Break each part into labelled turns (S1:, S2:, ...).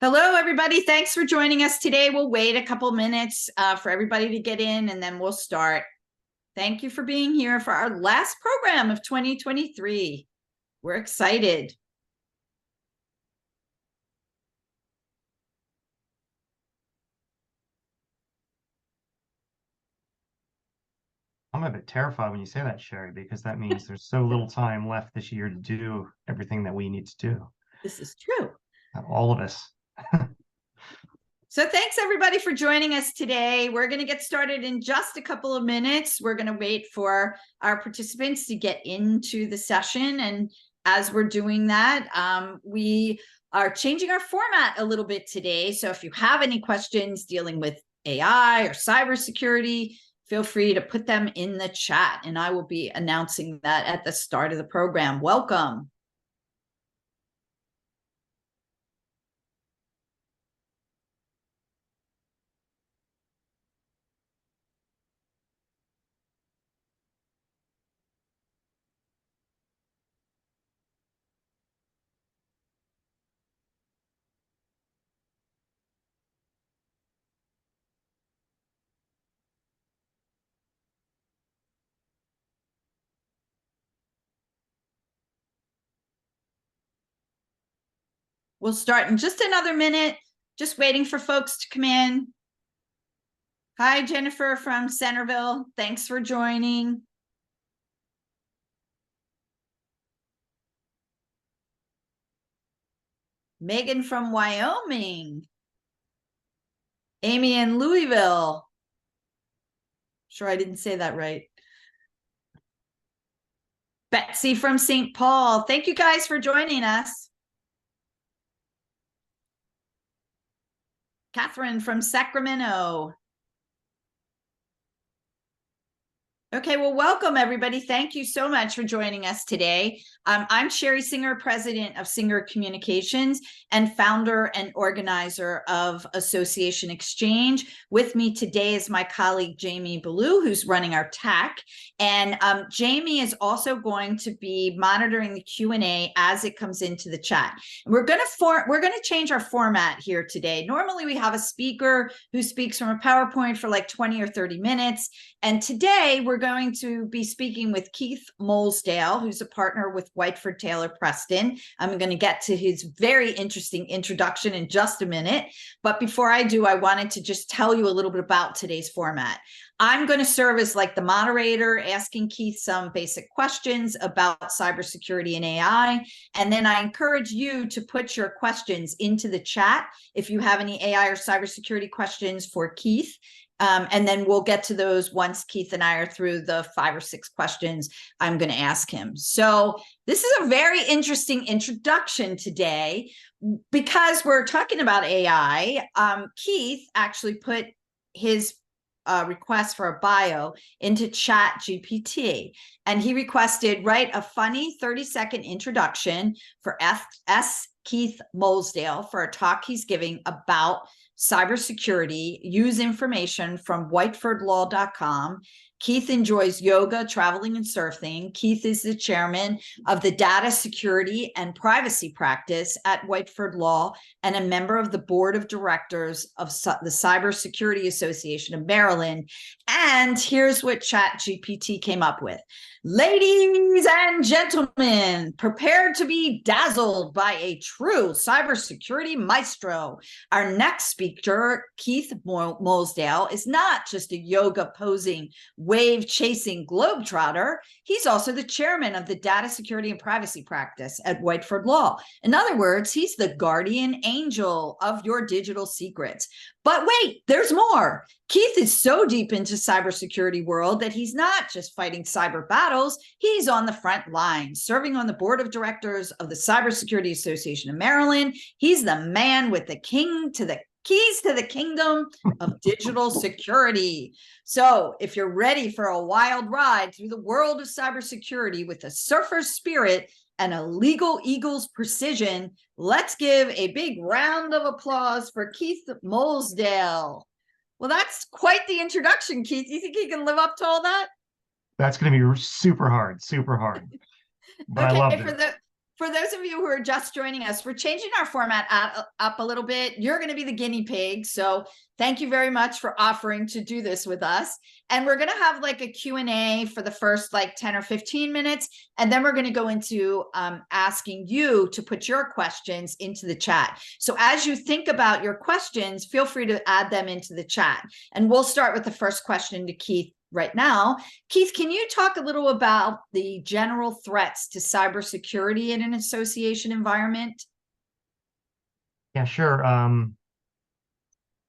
S1: Hello, everybody. Thanks for joining us today. We'll wait a couple minutes for everybody to get in, and then we'll start. Thank you for being here for our last program of 2023. We're excited.
S2: I'm a bit terrified when you say that, Sherry, because that means there's so little time left this year to do everything that we need to do.
S1: This is true.
S2: All of us.
S1: So thanks, everybody, for joining us today. We're going to get started in just a couple of minutes. We're going to wait for our participants to get into the session. And as we're doing that, we are changing our format a little bit today. So if you have any questions dealing with AI or cybersecurity, feel free to put them in the chat, and I will be announcing that at the start of the program. Welcome. We'll start in just another minute, just waiting for folks to come in. Hi, Jennifer from Centerville. Thanks for joining. Megan from Wyoming. Amy in Louisville. Sure, I didn't say that right. Betsy from St. Paul. Thank you guys for joining us. Catherine from Sacramento. Okay, well, welcome, everybody. Thank you so much for joining us today. I'm Sherry Singer, president of Singer Communications and founder and organizer of Association Xchange. With me today is my colleague, Jamie Ballou, who's running our tech. And Jamie is also going to be monitoring the Q&A as it comes into the chat. We're going to change our format here today. Normally, we have a speaker who speaks from a PowerPoint for like 20 or 30 minutes. And today, we're going to be speaking with Keith Moulsdale, who's a partner with Whiteford Taylor Preston. I'm going to get to his very interesting introduction in just a minute. But before I do, I wanted to just tell you a little bit about today's format. I'm going to serve as like the moderator, asking Keith some basic questions about cybersecurity and AI. And then I encourage you to put your questions into the chat if you have any AI or cybersecurity questions for Keith. And then we'll get to those once Keith and I are through the 5 or 6 questions I'm going to ask him. So this is a very interesting introduction today because we're talking about AI. Keith actually put his request for a bio into Chat GPT, and he requested, write a funny 30-second introduction for S. Keith Moulsdale for a talk he's giving about cybersecurity. Use information from whitefordlaw.com. Keith enjoys yoga, traveling, and surfing. Keith is the chairman of the Data Security and Privacy Practice at Whiteford Law and a member of the board of directors of the Cybersecurity Association of Maryland. And here's what ChatGPT came up with. Ladies and gentlemen, prepare to be dazzled by a true cybersecurity maestro. Our next speaker, Keith Moulsdale, is not just a yoga posing, wave chasing globetrotter. He's also the chairman of the Data Security and Privacy Practice at Whiteford Law. In other words, he's the guardian angel of your digital secrets. But wait, there's more. Keith is so deep into cybersecurity world that he's not just fighting cyber battles, he's on the front lines, serving on the board of directors of the Cybersecurity Association of Maryland. He's the man with the keys to the kingdom of digital security. So if you're ready for a wild ride through the world of cybersecurity with a surfer's spirit and a legal eagle's precision, let's give a big round of applause for Keith Moulsdale. Well, that's quite the introduction, Keith. Do you think he can live up to all that?
S2: That's going to be super hard, super hard. But
S1: okay,
S2: I love it.
S1: For those of you who are just joining us, we're changing our format up a little bit. You're going to be the guinea pig. So thank you very much for offering to do this with us. And we're going to have like a Q&A for the first like 10 or 15 minutes. And then we're going to go into asking you to put your questions into the chat. So as you think about your questions, feel free to add them into the chat. And we'll start with the first question to Keith right now. Keith, can you talk a little about the general threats to cybersecurity in an association environment?
S2: Yeah, sure.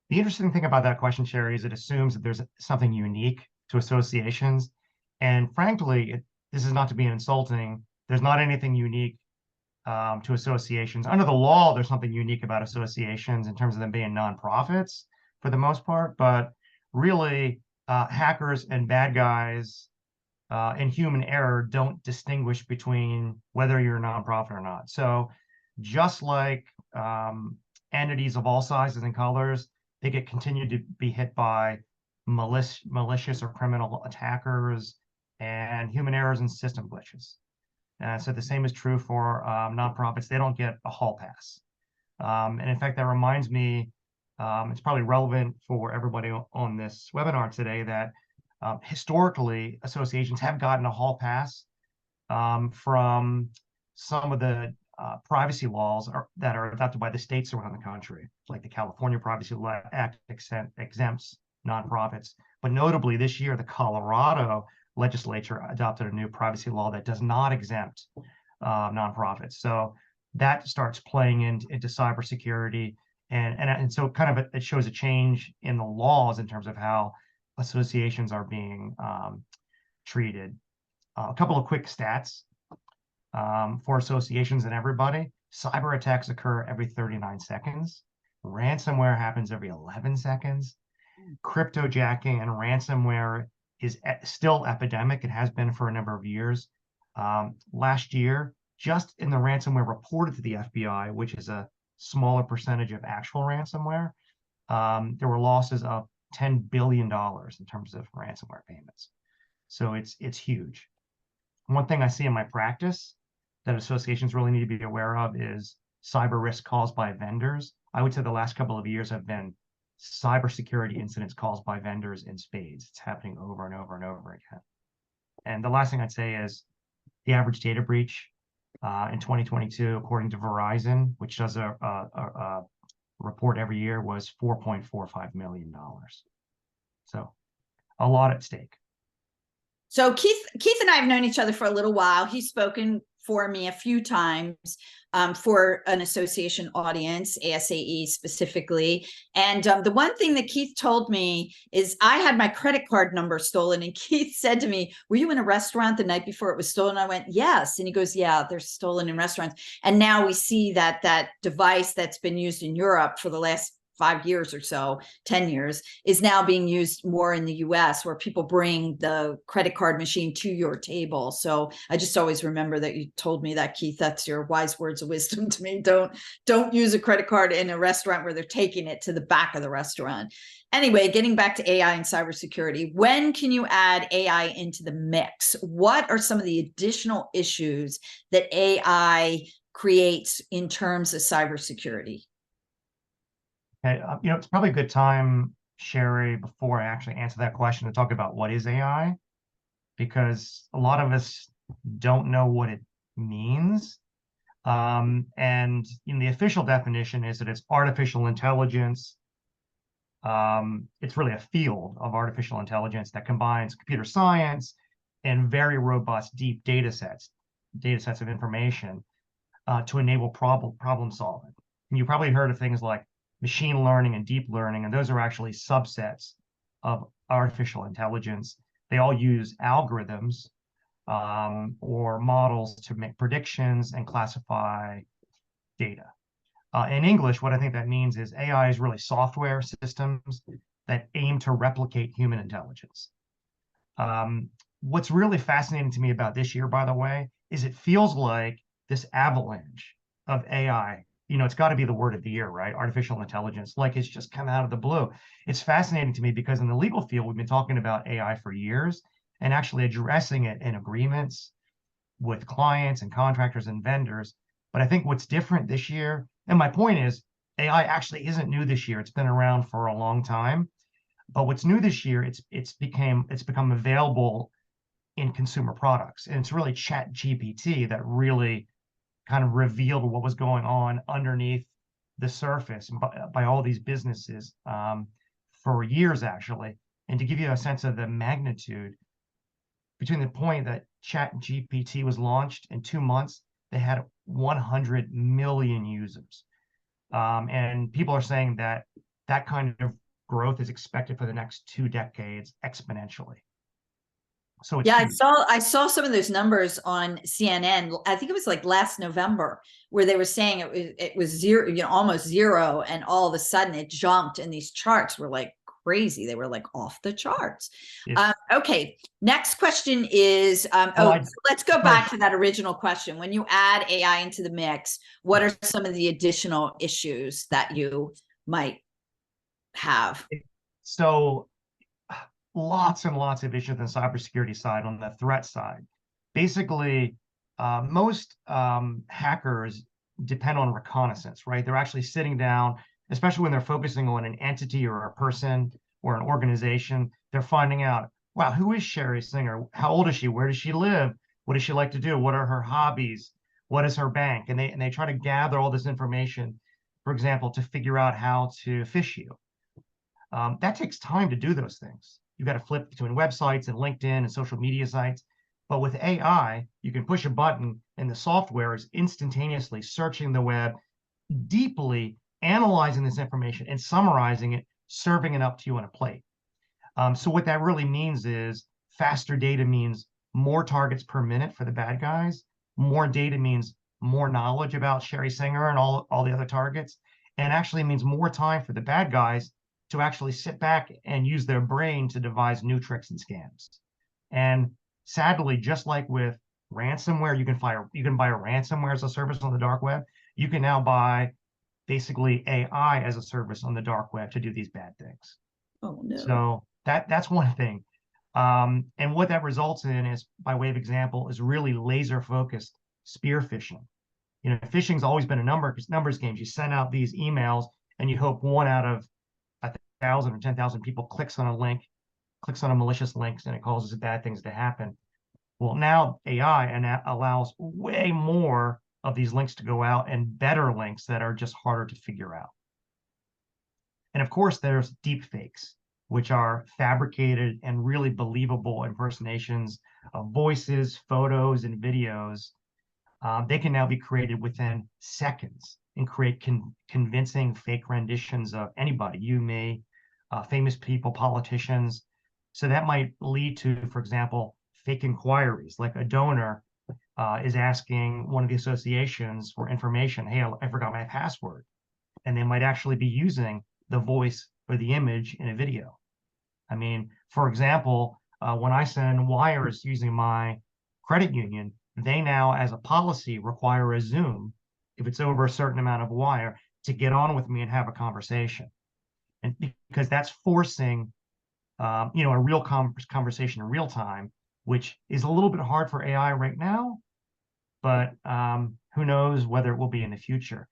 S2: The interesting thing about that question, Sherry, is it assumes that there's something unique to associations. And frankly, this is not to be insulting. There's not anything unique to associations. Under the law, there's something unique about associations in terms of them being nonprofits for the most part. But really, hackers and bad guys and human error don't distinguish between whether you're a nonprofit or not. So just like entities of all sizes and colors, they get continued to be hit by malicious or criminal attackers and human errors and system glitches. So the same is true for nonprofits. They don't get a hall pass. And in fact, that reminds me, it's probably relevant for everybody on this webinar today that historically, associations have gotten a hall pass from some of the privacy laws that are adopted by the states around the country, like the California Privacy Act exempts nonprofits. But notably this year, the Colorado legislature adopted a new privacy law that does not exempt nonprofits. So that starts playing into cybersecurity. And so kind of it shows a change in the laws in terms of how associations are being treated. A couple of quick stats for associations and everybody. Cyber attacks occur every 39 seconds. Ransomware happens every 11 seconds. Cryptojacking and ransomware is still epidemic. It has been for a number of years. Last year, just in the ransomware reported to the FBI, which is a smaller percentage of actual ransomware, there were losses of $10 billion in terms of ransomware payments. So it's huge. One thing I see in my practice that associations really need to be aware of is cyber risk caused by vendors. I would say the last couple of years have been cybersecurity incidents caused by vendors in spades. It's happening over and over and over again. And the last thing I'd say is the average data breach in 2022, according to Verizon, which does a report every year, was $4.45 million. So a lot at stake.
S1: So Keith and I have known each other for a little while. He's spoken for me a few times for an association audience, ASAE specifically. And the one thing that Keith told me is I had my credit card number stolen. And Keith said to me, were you in a restaurant the night before it was stolen? I went, yes. And he goes, yeah, they're stolen in restaurants. And now we see that device that's been used in Europe for the last 5 years or so, 10 years, is now being used more in the US, where people bring the credit card machine to your table. So I just always remember that you told me that, Keith. That's your wise words of wisdom to me. Don't use a credit card in a restaurant where they're taking it to the back of the restaurant. Anyway, getting back to AI and cybersecurity, when can you add AI into the mix? What are some of the additional issues that AI creates in terms of cybersecurity?
S2: Okay, it's probably a good time, Sherry, before I actually answer that question, to talk about what is AI, because a lot of us don't know what it means. And the official definition is that it's artificial intelligence. It's really a field of artificial intelligence that combines computer science and very robust, deep data sets of information to enable problem solving. And you probably heard of things like machine learning and deep learning, and those are actually subsets of artificial intelligence. They all use algorithms or models to make predictions and classify data. In English, what I think that means is AI is really software systems that aim to replicate human intelligence. What's really fascinating to me about this year, by the way, is it feels like this avalanche of AI, it's got to be the word of the year, right? Artificial intelligence, like it's just come out of the blue. It's fascinating to me because in the legal field, we've been talking about AI for years and actually addressing it in agreements with clients and contractors and vendors But I think what's different this year, and my point is, AI actually isn't new this year. It's been around for a long time. But what's new this year, it's become available in consumer products. And it's really Chat GPT that really kind of revealed what was going on underneath the surface by all these businesses for years, actually. And to give you a sense of the magnitude, between the point that Chat GPT was launched in 2 months, they had 100 million users. And people are saying that that kind of growth is expected for the next 2 decades exponentially. So it's
S1: Yeah,
S2: huge.
S1: I saw some of those numbers on CNN. I think it was like last November where they were saying it was zero, almost zero, and all of a sudden it jumped, and these charts were like crazy. They were like off the charts. Okay, next question is so let's go back to that original question. When you add AI into the mix, what are some of the additional issues that you might have?
S2: So lots and lots of issues on the cybersecurity side, on the threat side. Basically, most hackers depend on reconnaissance, right? They're actually sitting down, especially when they're focusing on an entity or a person or an organization. They're finding out, wow, who is Sherry Singer? How old is she? Where does she live? What does she like to do? What are her hobbies? What is her bank? And they try to gather all this information, for example, to figure out how to phish you. That takes time to do those things. You've got to flip between websites and LinkedIn and social media sites. But with AI, you can push a button and the software is instantaneously searching the web, deeply analyzing this information and summarizing it, serving it up to you on a plate. So what that really means is faster data means more targets per minute for the bad guys. More data means more knowledge about Sherry Singer and all the other targets, and actually means more time for the bad guys to actually sit back and use their brain to devise new tricks and scams. And sadly, just like with ransomware, you can buy a ransomware as a service on the dark web. You can now buy basically AI as a service on the dark web to do these bad things.
S1: Oh no.
S2: So that's one thing. And what that results in is, by way of example, is really laser focused spear phishing. Phishing's always been a numbers game. You send out these emails and you hope one out of 1,000 or 10,000 people clicks on a link, clicks on a malicious link, and it causes bad things to happen. Well, now AI allows way more of these links to go out, and better links that are just harder to figure out. And of course, there's deep fakes, which are fabricated and really believable impersonations of voices, photos, and videos. They can now be created within seconds and create convincing fake renditions of anybody, you, me, famous people, politicians. So that might lead to, for example, fake inquiries, like a donor is asking one of the associations for information. Hey, I forgot my password. And they might actually be using the voice or the image in a video. I mean, for example, when I send wires using my credit union, they now, as a policy, require a Zoom if it's over a certain amount of wire to get on with me and have a conversation. And because that's forcing, a real conversation in real time, which is a little bit hard for AI right now, but who knows whether it will be in the future.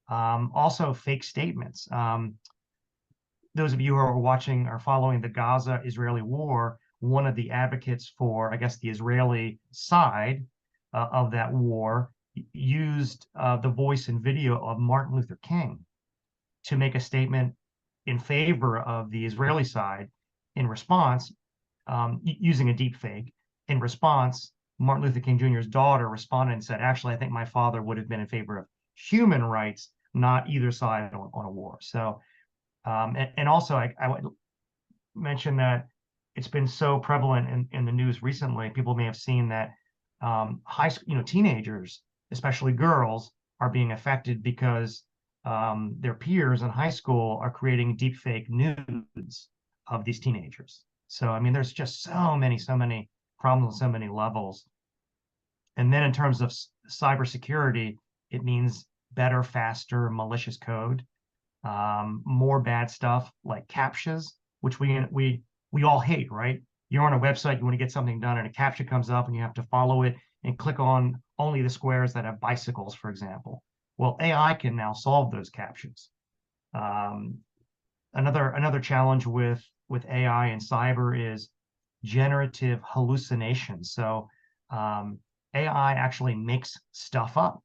S2: Also, fake statements. Those of you who are watching or following the Gaza-Israeli war, one of the advocates for, I guess, the Israeli side of that war used the voice and video of Martin Luther King to make a statement in favor of the Israeli side. In response, using a deep fake. In response, Martin Luther King Jr.'s daughter responded and said, actually, I think my father would have been in favor of human rights, not either side on a war. So, and also I would mention that it's been so prevalent in the news recently. People may have seen that high school, teenagers, especially girls, are being affected because their peers in high school are creating deepfake nudes of these teenagers. So, I mean, there's just so many problems on so many levels. And then in terms of cybersecurity, it means better, faster, malicious code, more bad stuff like CAPTCHAs, which we all hate, right? You're on a website, you want to get something done, and a CAPTCHA comes up, and you have to follow it and click on only the squares that have bicycles, for example. Well, AI can now solve those captchas. Um, another challenge with AI and cyber is generative hallucinations. So AI actually makes stuff up.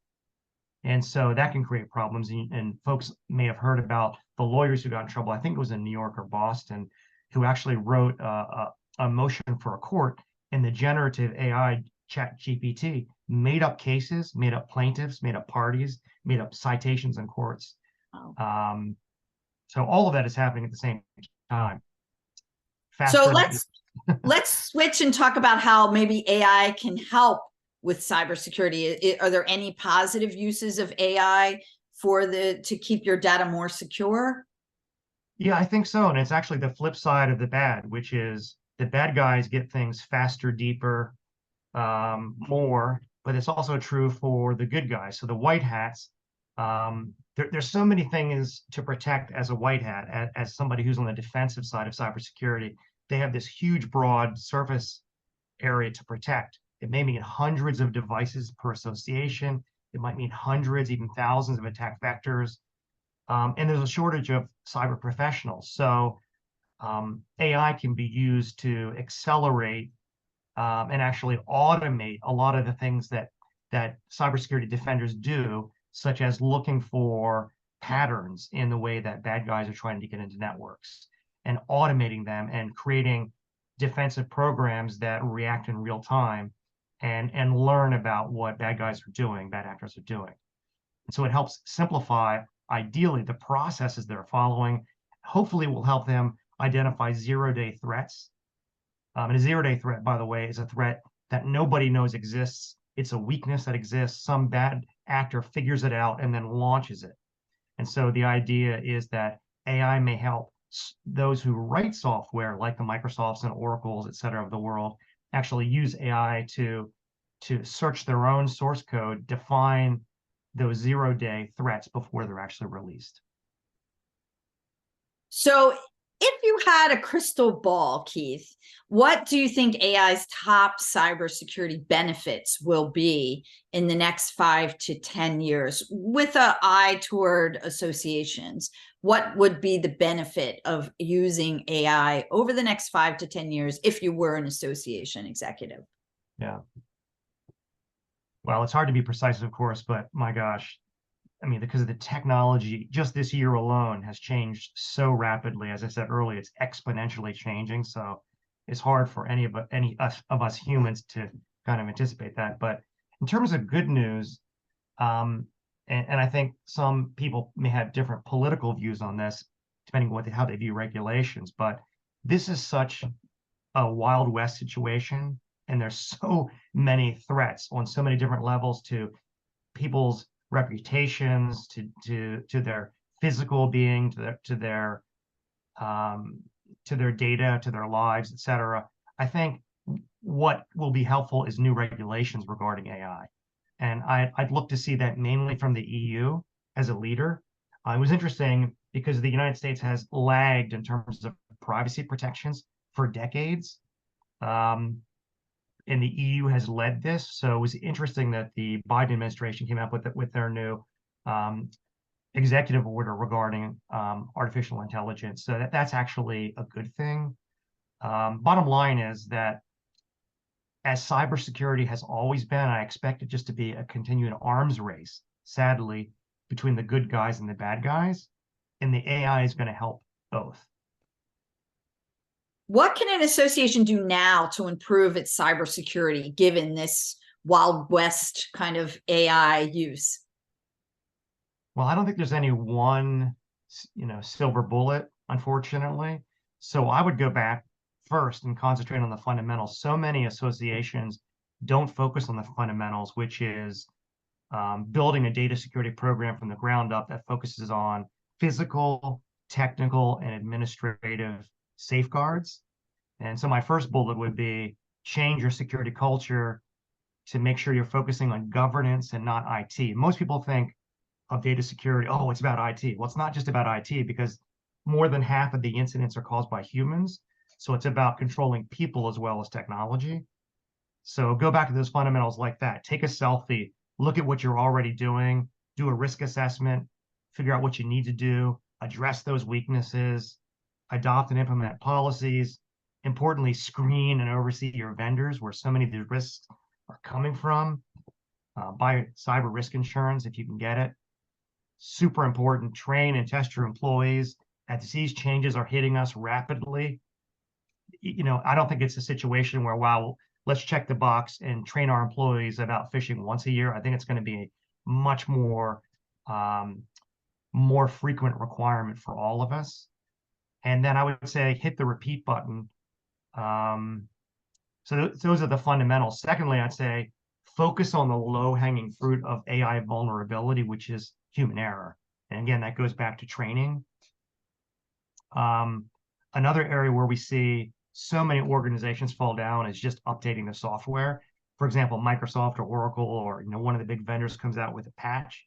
S2: And so that can create problems. And folks may have heard about the lawyers who got in trouble. I think it was in New York or Boston, who actually wrote a motion for a court, and the generative AI chat GPT made up cases, made up plaintiffs, made up parties, made up citations in courts.
S1: Wow.
S2: So all of that is happening at the same time.
S1: So
S2: Faster than
S1: let's switch and talk about how maybe AI can help with cybersecurity. Are there any positive uses of AI to keep your data more secure?
S2: Yeah, I think so. And it's actually the flip side of the bad, which is the bad guys get things faster, deeper, more, but it's also true for the good guys. So the white hats, there's so many things to protect as a white hat, as somebody who's on the defensive side of cybersecurity. They have this huge, broad surface area to protect. It may mean hundreds of devices per association. It might mean hundreds, even thousands of attack vectors. And there's a shortage of cyber professionals. So AI can be used to accelerate and actually automate a lot of the things that cybersecurity defenders do, such as looking for patterns in the way that bad guys are trying to get into networks, and automating them and creating defensive programs that react in real time and learn about what bad guys are doing, bad actors are doing. And so it helps simplify, ideally, the processes they're following. Hopefully will help them identify zero-day threats. And a zero-day threat, by the way, is a threat that nobody knows exists. It's a weakness that exists. Some bad actor figures it out and then launches it. And so the idea is that AI may help those who write software, like the Microsofts and Oracles, et cetera, of the world, actually use AI to search their own source code, define those zero-day threats before they're actually released.
S1: So if you had a crystal ball, Keith, what do you think AI's top cybersecurity benefits will be in the next 5 to 10 years, with an eye toward associations? What would be the benefit of using AI over the next 5 to 10 years if you were an association executive?
S2: Yeah. Well, it's hard to be precise, of course, but my gosh, I mean, because of the technology, just this year alone has changed so rapidly. As I said earlier, it's exponentially changing. So it's hard for any of us humans to kind of anticipate that. But in terms of good news, and I think some people may have different political views on this, depending on how they view regulations. But this is such a Wild West situation, and there's so many threats on so many different levels to people's reputations, to their physical being, to their data, to their lives, et cetera. I think what will be helpful is new regulations regarding AI. And I'd look to see that mainly from the EU as a leader. It was interesting because the United States has lagged in terms of privacy protections for decades. And the EU has led this. So it was interesting that the Biden administration came up with their new executive order regarding artificial intelligence. So that's actually a good thing. Bottom line is that as cybersecurity has always been, I expect it just to be a continued arms race, sadly, between the good guys and the bad guys. And the AI is going to help both.
S1: What can an association do now to improve its cybersecurity, given this Wild West kind of AI use?
S2: Well, I don't think there's any one, silver bullet, unfortunately. So I would go back first and concentrate on the fundamentals. So many associations don't focus on the fundamentals, which is building a data security program from the ground up that focuses on physical, technical, and administrative safeguards. And so my first bullet would be change your security culture to make sure you're focusing on governance and not IT. Most people think of data security, oh, it's about IT. Well, it's not just about IT, because more than half of the incidents are caused by humans. So it's about controlling people as well as technology. So go back to those fundamentals like that. Take a selfie, look at what you're already doing, do a risk assessment, figure out what you need to do, address those weaknesses, adopt and implement policies. Importantly, screen and oversee your vendors where so many of these risks are coming from. Buy cyber risk insurance if you can get it. Super important. Train and test your employees as these changes are hitting us rapidly. I don't think it's a situation where, wow, let's check the box and train our employees about phishing once a year. I think it's going to be a much um, more frequent requirement for all of us. And then I would say hit the repeat button. So those are the fundamentals. Secondly, I'd say focus on the low-hanging fruit of AI vulnerability, which is human error. And again, that goes back to training. Another area where we see so many organizations fall down is just updating the software. For example, Microsoft or Oracle or one of the big vendors comes out with a patch,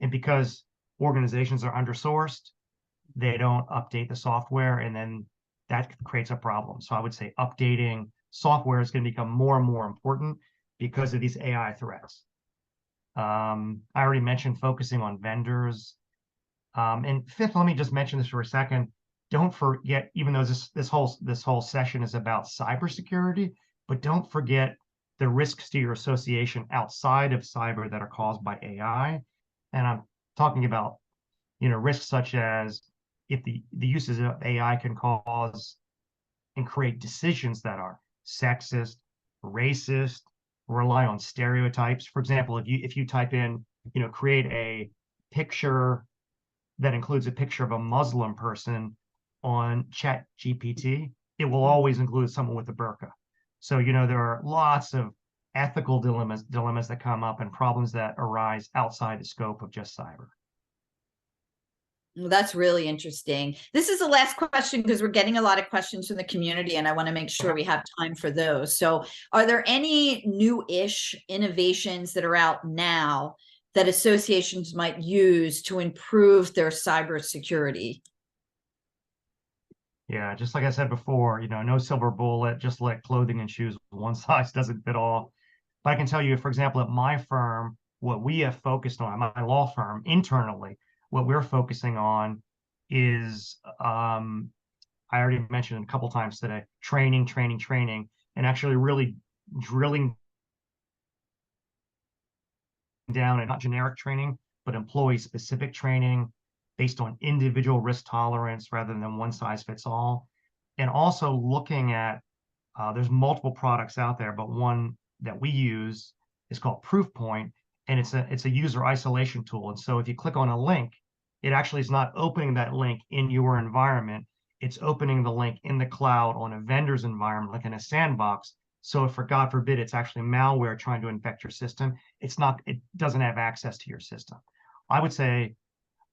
S2: and because organizations are undersourced, they don't update the software, and then that creates a problem. So I would say updating software is going to become more and more important because of these AI threats. I already mentioned focusing on vendors. And fifth, let me just mention this for a second. Don't forget, even though this whole session is about cybersecurity, but don't forget the risks to your association outside of cyber that are caused by AI. And I'm talking about, risks such as if the uses of AI can cause and create decisions that are sexist, racist, rely on stereotypes. For example, if you type in, create a picture that includes a picture of a Muslim person on Chat GPT, it will always include someone with a burqa. So, there are lots of ethical dilemmas that come up and problems that arise outside the scope of just cyber.
S1: Well, that's really interesting. This is the last question because we're getting a lot of questions from the community and I want to make sure we have time for those. So are there any new-ish innovations that are out now that associations might use to improve their cybersecurity?
S2: Yeah, just like I said before, no silver bullet, just like clothing and shoes, one size doesn't fit all. But I can tell you, for example, at my firm, what we have focused on, my law firm internally, what we're focusing on is, I already mentioned a couple times today, training, and actually really drilling down and not generic training, but employee specific training based on individual risk tolerance rather than one size fits all. And also looking at, there's multiple products out there, but one that we use is called Proofpoint, and it's a user isolation tool. And so if you click on a link, it actually is not opening that link in your environment. It's opening the link in the cloud on a vendor's environment, like in a sandbox. So if, for God forbid, it's actually malware trying to infect your system, it doesn't have access to your system. I would say,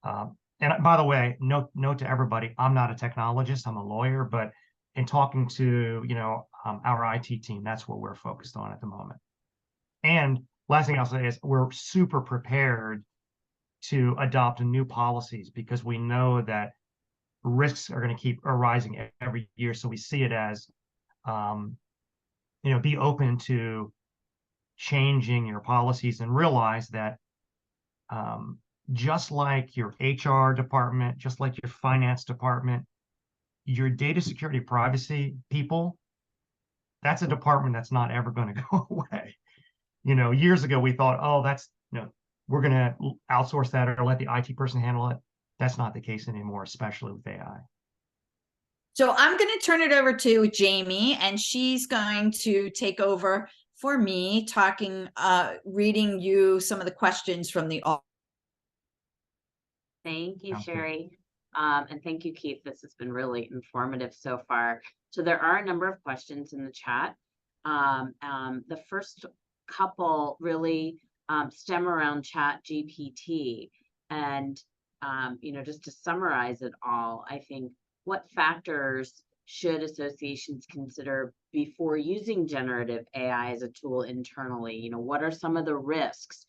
S2: and by the way, note to everybody, I'm not a technologist, I'm a lawyer, but in talking to, our IT team, that's what we're focused on at the moment. And last thing I'll say is we're super prepared to adopt new policies because we know that risks are going to keep arising every year. So we see it as, be open to changing your policies and realize that just like your HR department, just like your finance department, your data security privacy people, that's a department that's not ever going to go away. Years ago, we thought, oh, we're going to outsource that or let the IT person handle it. That's not the case anymore, especially with AI.
S1: So I'm going to turn it over to Jamie, and she's going to take over for me, reading you some of the questions from the audience.
S3: Thank you, Sherry. And thank you, Keith. This has been really informative so far. So there are a number of questions in the chat. The first couple really stem around Chat GPT. And, just to summarize it all, I think what factors should associations consider before using generative AI as a tool internally? What are some of the risks?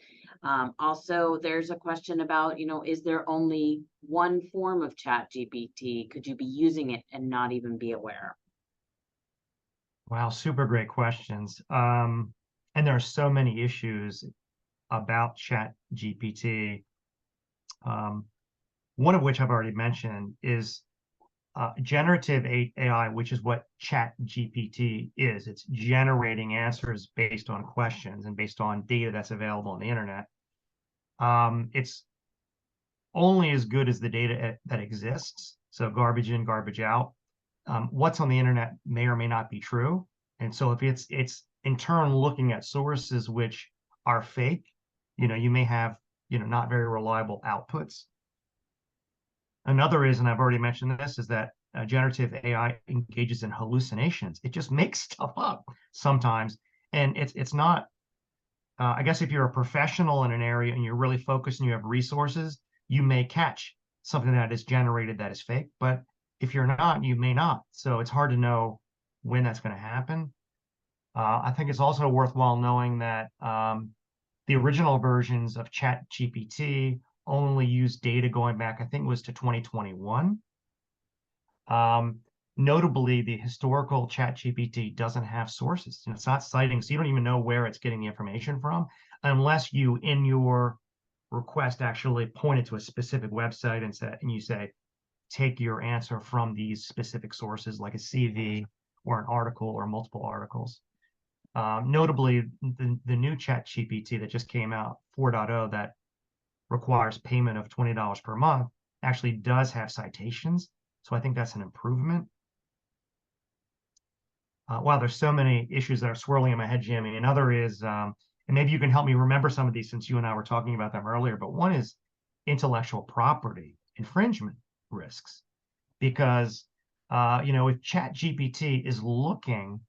S3: Also, there's a question about, is there only one form of Chat GPT? Could you be using it and not even be aware?
S2: Wow, super great questions. And there are so many issues about Chat GPT. Um, one of which I've already mentioned is generative AI, which is what Chat GPT is. It's generating answers based on questions and based on data that's available on the internet. It's only as good as the data that exists. So garbage in, garbage out. What's on the internet may or may not be true. And so if it's in turn looking at sources which are fake, you may have, not very reliable outputs. Another reason I've already mentioned this is that generative AI engages in hallucinations. It just makes stuff up sometimes, and it's not. I guess if you're a professional in an area and you're really focused and you have resources, you may catch something that is generated that is fake. But if you're not, you may not. So it's hard to know when that's going to happen. I think it's also worthwhile knowing that the original versions of Chat GPT only used data going back, I think it was to 2021. Notably, the historical Chat GPT doesn't have sources. It's not citing, so you don't even know where it's getting the information from, unless you, in your request, actually point it to a specific website and you say, take your answer from these specific sources, like a CV or an article or multiple articles. Notably, the new Chat GPT that just came out, 4.0, that requires payment of $20 per month, actually does have citations. So I think that's an improvement. Wow, there's so many issues that are swirling in my head, Jimmy. Another is, and maybe you can help me remember some of these since you and I were talking about them earlier, but one is intellectual property infringement risks. Because, if ChatGPT is looking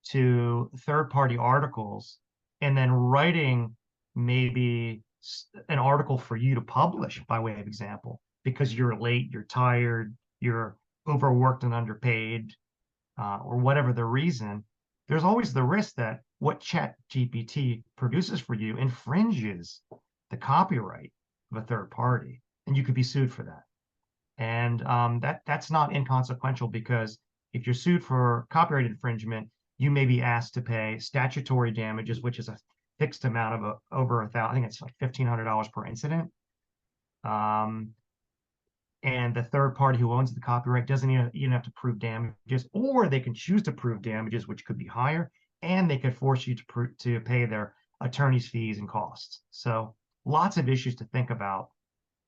S2: to third-party articles and then writing maybe an article for you to publish by way of example, because you're late, you're tired, you're overworked and underpaid, or whatever the reason, there's always the risk that what ChatGPT produces for you infringes the copyright of a third party, and you could be sued for that. And that's not inconsequential, because if you're sued for copyright infringement, you may be asked to pay statutory damages, which is a fixed amount of over $1,000. I think it's like $1,500 per incident. And the third party who owns the copyright doesn't even have to prove damages, or they can choose to prove damages, which could be higher, and they could force you to pay their attorney's fees and costs. So lots of issues to think about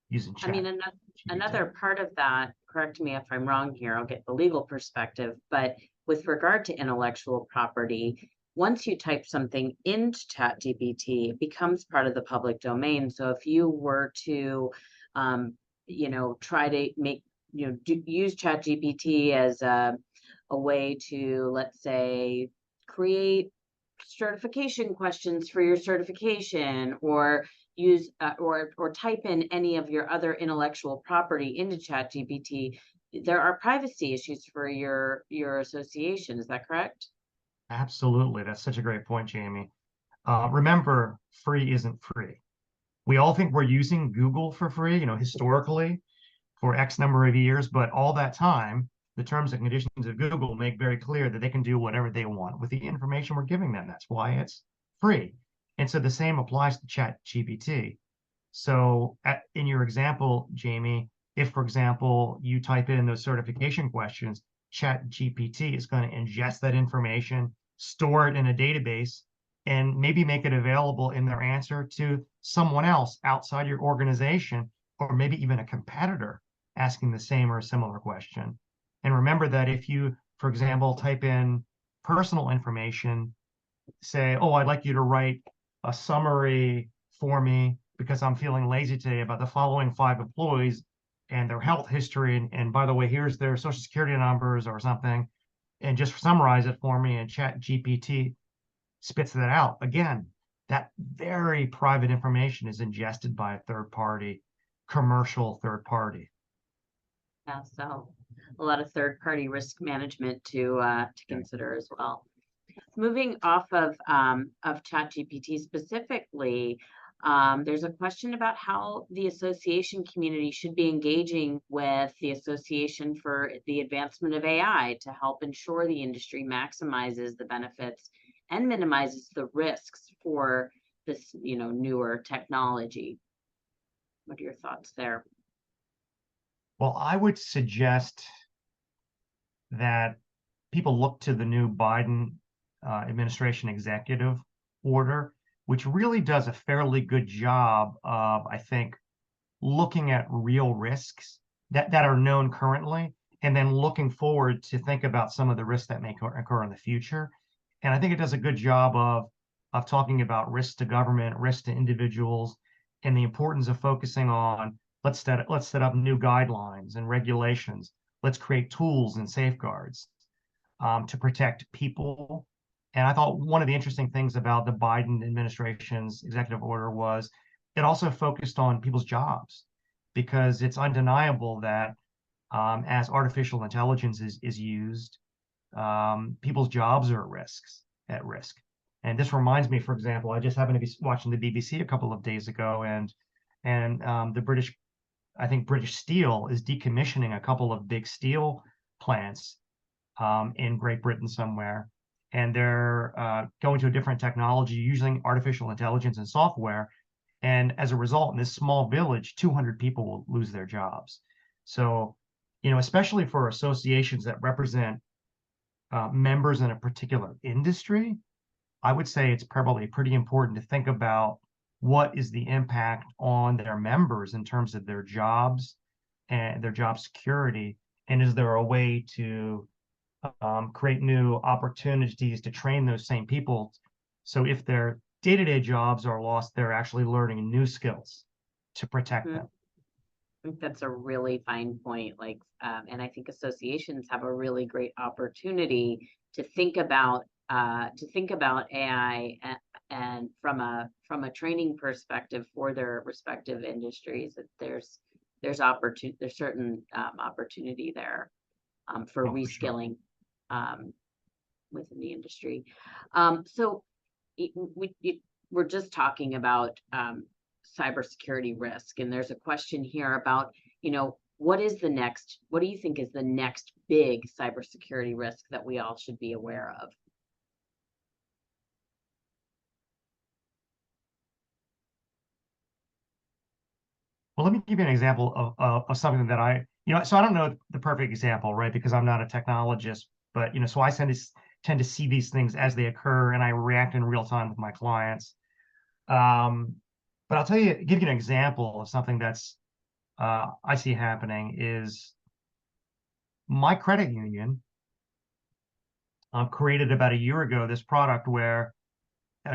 S2: using chat.
S3: I mean, another part of that, correct me if I'm wrong here, I'll get the legal perspective, but with regard to intellectual property, once you type something into ChatGPT, it becomes part of the public domain. So if you were to, try to make, use ChatGPT as a way to, let's say, create certification questions for your certification, or use or type in any of your other intellectual property into ChatGPT, there are privacy issues for your association. Is that correct?
S2: Absolutely. That's such a great point, Jamie. Remember, free isn't free. We all think we're using Google for free, historically for X number of years, but all that time, the terms and conditions of Google make very clear that they can do whatever they want with the information we're giving them. That's why it's free. And so the same applies to ChatGPT. So in your example, Jamie, if, for example, you type in those certification questions, ChatGPT is going to ingest that information, store it in a database, and maybe make it available in their answer to someone else outside your organization, or maybe even a competitor asking the same or a similar question. And remember that if you, for example, type in personal information, say, oh, I'd like you to write a summary for me because I'm feeling lazy today about the following 5 employees and their health history. And by the way, here's their social security numbers or something. And just summarize it for me, and Chat GPT spits that out. Again, that very private information is ingested by a third party, commercial third party.
S3: Yeah, so a lot of third-party risk management to consider as well. Moving off of ChatGPT specifically, There's a question about how the association community should be engaging with the Association for the Advancement of AI to help ensure the industry maximizes the benefits and minimizes the risks for this, newer technology. What are your thoughts there?
S2: Well, I would suggest that people look to the new Biden administration executive order, which really does a fairly good job of, I think, looking at real risks that are known currently, and then looking forward to think about some of the risks that may occur in the future. And I think it does a good job of talking about risk to government, risk to individuals, and the importance of focusing on let's set up new guidelines and regulations. Let's create tools and safeguards to protect people. And I thought one of the interesting things about the Biden administration's executive order was it also focused on people's jobs, because it's undeniable that as artificial intelligence is used, people's jobs are at risk. And this reminds me, for example, I just happened to be watching the BBC a couple of days ago, and the British Steel is decommissioning a couple of big steel plants in Great Britain somewhere, and they're going to a different technology using artificial intelligence and software. And as a result, in this small village, 200 people will lose their jobs. So, especially for associations that represent members in a particular industry, I would say it's probably pretty important to think about what is the impact on their members in terms of their jobs and their job security. And is there a way to create new opportunities to train those same people? So if their day-to-day jobs are lost, they're actually learning new skills to protect them.
S3: I think that's a really fine point. And I think associations have a really great opportunity to think about AI and from a training perspective for their respective industries. That there's certain opportunity there for reskilling within the industry. So we're just talking about cybersecurity risk, and there's a question here about, what do you think is the next big cybersecurity risk that we all should be aware of?
S2: Well, let me give you an example of something that so I don't know the perfect example, right? Because I'm not a technologist, but, so I tend to see these things as they occur, and I react in real time with my clients. But I'll give you an example of something that's I see happening is my credit union created about a year ago this product where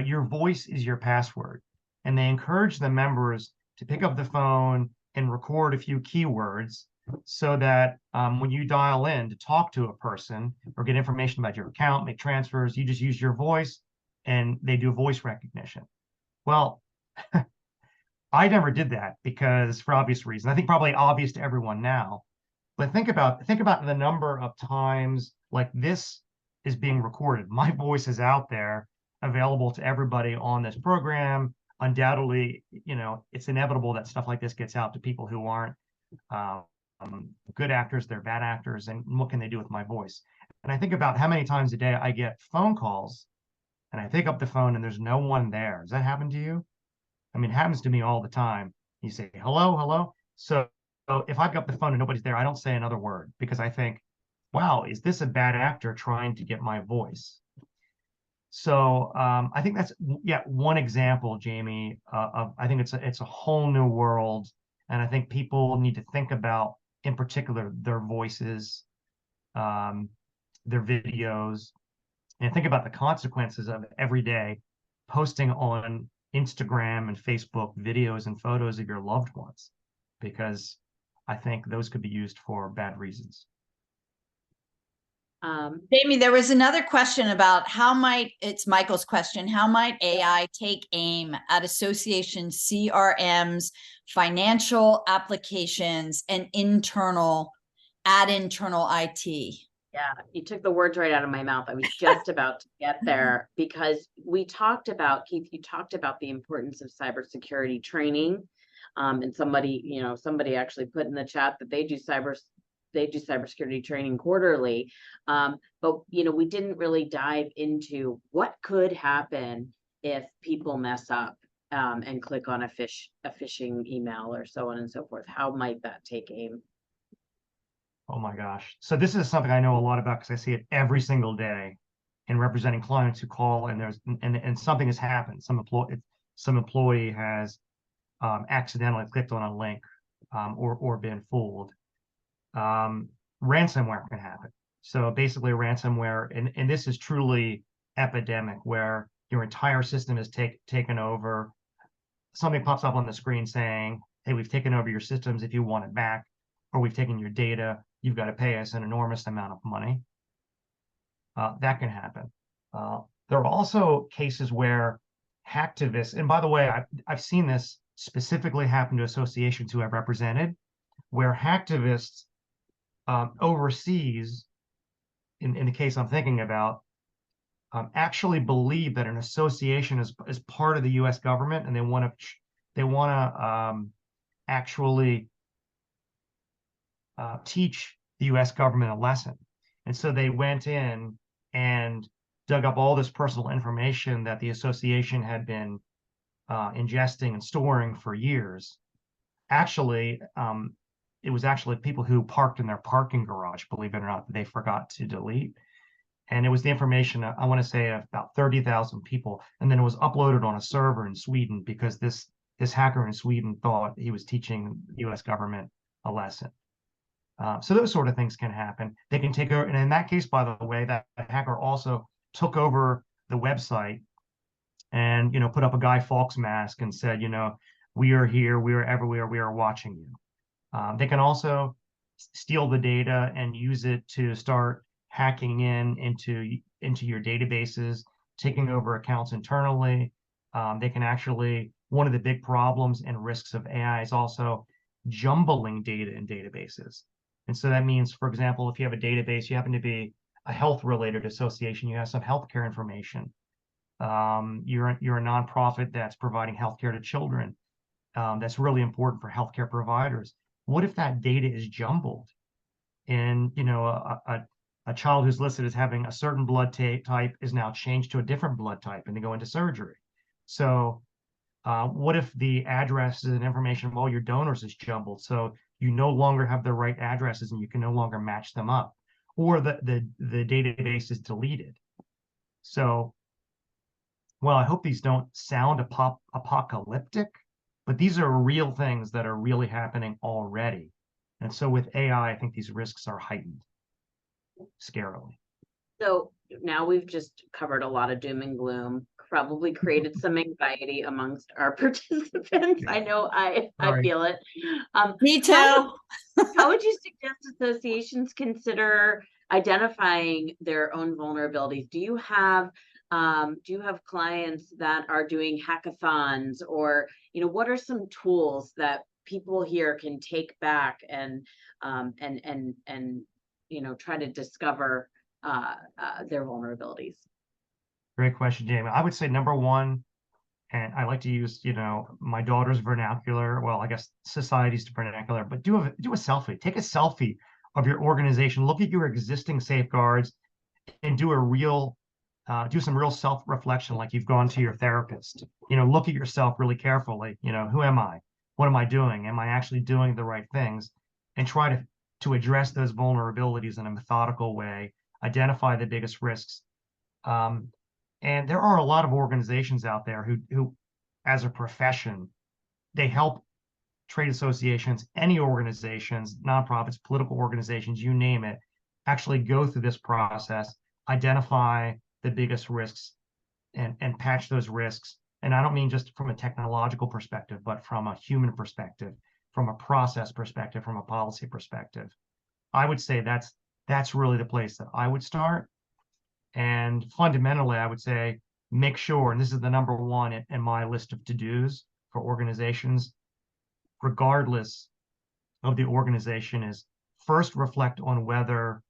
S2: your voice is your password, and they encourage the members to pick up the phone and record a few keywords so that when you dial in to talk to a person or get information about your account, make transfers, you just use your voice and they do voice recognition. Well, I never did that because for obvious reasons. I think probably obvious to everyone now. But think about the number of times like this is being recorded. My voice is out there available to everybody on this program. Undoubtedly, it's inevitable that stuff like this gets out to people who aren't good actors, they're bad actors, and what can they do with my voice? And I think about how many times a day I get phone calls and I pick up the phone and there's no one there. Does that happen to you? I mean, it happens to me all the time. You say, hello, hello. So if I pick up the phone and nobody's there, I don't say another word because I think, wow, is this a bad actor trying to get my voice? So I think that's one example, Jamie. I think it's a whole new world, and I think people need to think about, in particular, their voices, their videos, and think about the consequences of every day posting on Instagram and Facebook videos and photos of your loved ones, because I think those could be used for bad reasons.
S1: Jamie, there was another question about it's Michael's question, how might AI take aim at associations, CRMs, financial applications, and internal IT?
S3: Yeah, you took the words right out of my mouth. I was just about to get there because we talked about, Keith, you talked about the importance of cybersecurity training. And somebody actually put in the chat that they do cybersecurity training quarterly. But we didn't really dive into what could happen if people mess up and click on a phishing email or so on and so forth. How might that take aim?
S2: Oh my gosh. So this is something I know a lot about because I see it every single day in representing clients who call and and something has happened. Some employee has accidentally clicked on a link or been fooled. Ransomware can happen. So basically ransomware, and this is truly epidemic where your entire system is taken over. Something pops up on the screen saying, hey, we've taken over your systems if you want it back, or we've taken your data, you've got to pay us an enormous amount of money. That can happen. There are also cases where hacktivists, and by the way, I've seen this specifically happen to associations who I've represented, where hacktivists overseas, in the case I'm thinking about, actually believe that an association is part of the U.S. government, and they want to actually teach the U.S. government a lesson. And so they went in and dug up all this personal information that the association had been ingesting and storing for years. Actually, it was actually people who parked in their parking garage, believe it or not, that they forgot to delete. And it was the information, I want to say, of about 30,000 people. And then it was uploaded on a server in Sweden because this hacker in Sweden thought he was teaching the U.S. government a lesson. So those sort of things can happen. They can take over, and in that case, by the way, that hacker also took over the website and put up a Guy Fawkes mask and said, we are here, we are everywhere, we are watching you. They can also steal the data and use it to start hacking into your databases, taking over accounts internally. They can actually, one of the big problems and risks of AI is also jumbling data in databases. And so that means, for example, if you have a database, you happen to be a health-related association, you have some healthcare information. You're a nonprofit that's providing healthcare to children. That's really important for healthcare providers. What if that data is jumbled? And a child who's listed as having a certain blood type is now changed to a different blood type, and they go into surgery. So what if the addresses and information of all your donors is jumbled? So you no longer have the right addresses and you can no longer match them up, or the database is deleted. So, well, I hope these don't sound apocalyptic, but these are real things that are really happening already. And so with AI, I think these risks are heightened scarily.
S3: So now we've just covered a lot of doom and gloom, probably created some anxiety amongst our participants. I know I feel it.
S1: Me too.
S3: How would you suggest associations consider identifying their own vulnerabilities? Do you have clients that are doing hackathons, or what are some tools that people here can take back and try to discover their vulnerabilities?
S2: Great question, Jamie. I would say number one, and I like to use, my daughter's vernacular. Well, I guess society's vernacular, but do a selfie. Take a selfie of your organization. Look at your existing safeguards, and do some real self-reflection, like you've gone to your therapist. Look at yourself really carefully. Who am I? What am I doing? Am I actually doing the right things? And try to address those vulnerabilities in a methodical way. Identify the biggest risks. And there are a lot of organizations out there who, as a profession, they help trade associations, any organizations, nonprofits, political organizations, you name it, actually go through this process, identify the biggest risks, and patch those risks. And I don't mean just from a technological perspective, but from a human perspective, from a process perspective, from a policy perspective. I would say that's really the place that I would start. And fundamentally, I would say make sure, and this is the number one in my list of to-dos for organizations, regardless of the organization, is first reflect on whether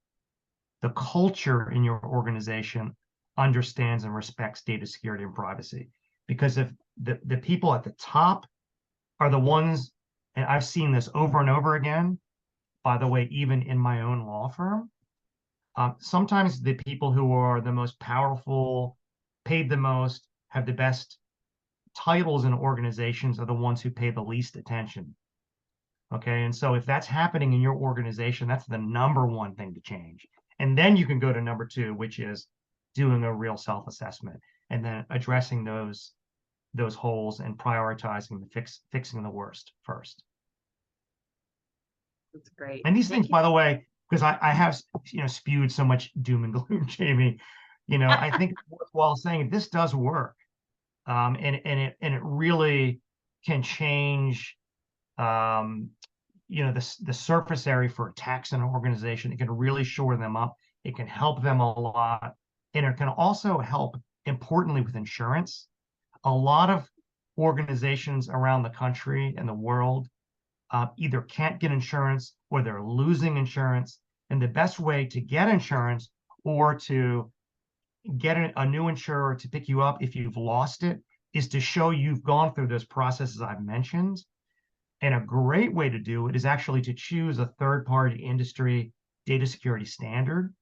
S2: the culture in your organization understands and respects data security and privacy. Because if the people at the top are the ones, and I've seen this over and over again, by the way, even in my own law firm, sometimes the people who are the most powerful, paid the most, have the best titles in organizations are the ones who pay the least attention. Okay, and so if that's happening in your organization, that's the number one thing to change. And then you can go to number two, which is doing a real self-assessment and then addressing those holes and prioritizing fixing the worst first.
S3: That's great.
S2: And these
S3: Thank
S2: things, by the way, because I have spewed so much doom and gloom, Jamie, I think it's worthwhile saying this does work. And it really can change the surface area for attacks in an organization. It can really shore them up. It can help them a lot. And it can also help, importantly, with insurance. A lot of organizations around the country and the world either can't get insurance or they're losing insurance. And the best way to get insurance or to get a new insurer to pick you up if you've lost it is to show you've gone through those processes I've mentioned. And a great way to do it is actually to choose a third-party industry data security standard.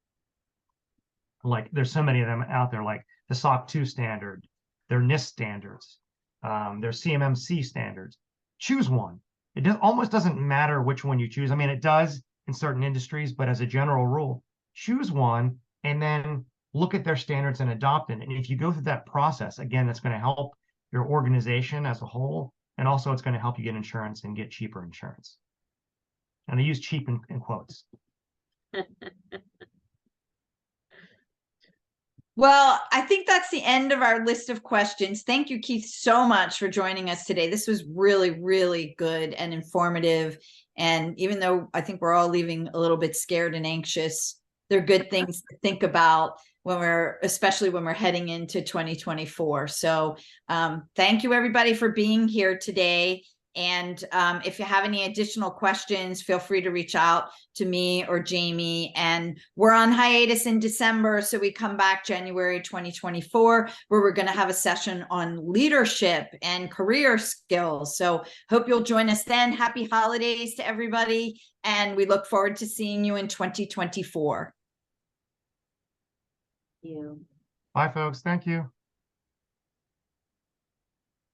S2: Like there's so many of them out there, like the SOC 2 standard, their NIST standards, their CMMC standards. Choose one. It almost doesn't matter which one you choose. I mean, it does in certain industries, but as a general rule, choose one and then look at their standards and adopt it. And if you go through that process, again, that's going to help your organization as a whole. And also it's going to help you get insurance and get cheaper insurance. And I use cheap in quotes.
S1: Well, I think that's the end of our list of questions. Thank you, Keith, so much for joining us today. This was really, really good and informative. And even though I think we're all leaving a little bit scared and anxious, they're good things to think about especially when we're heading into 2024. So thank you, everybody, for being here today. And if you have any additional questions, feel free to reach out to me or Jamie. And we're on hiatus in December, so we come back January 2024, where we're going to have a session on leadership and career skills. So hope you'll join us then. Happy holidays to everybody, and we look forward to seeing you in 2024.
S3: You.
S2: Bye, folks. Thank you.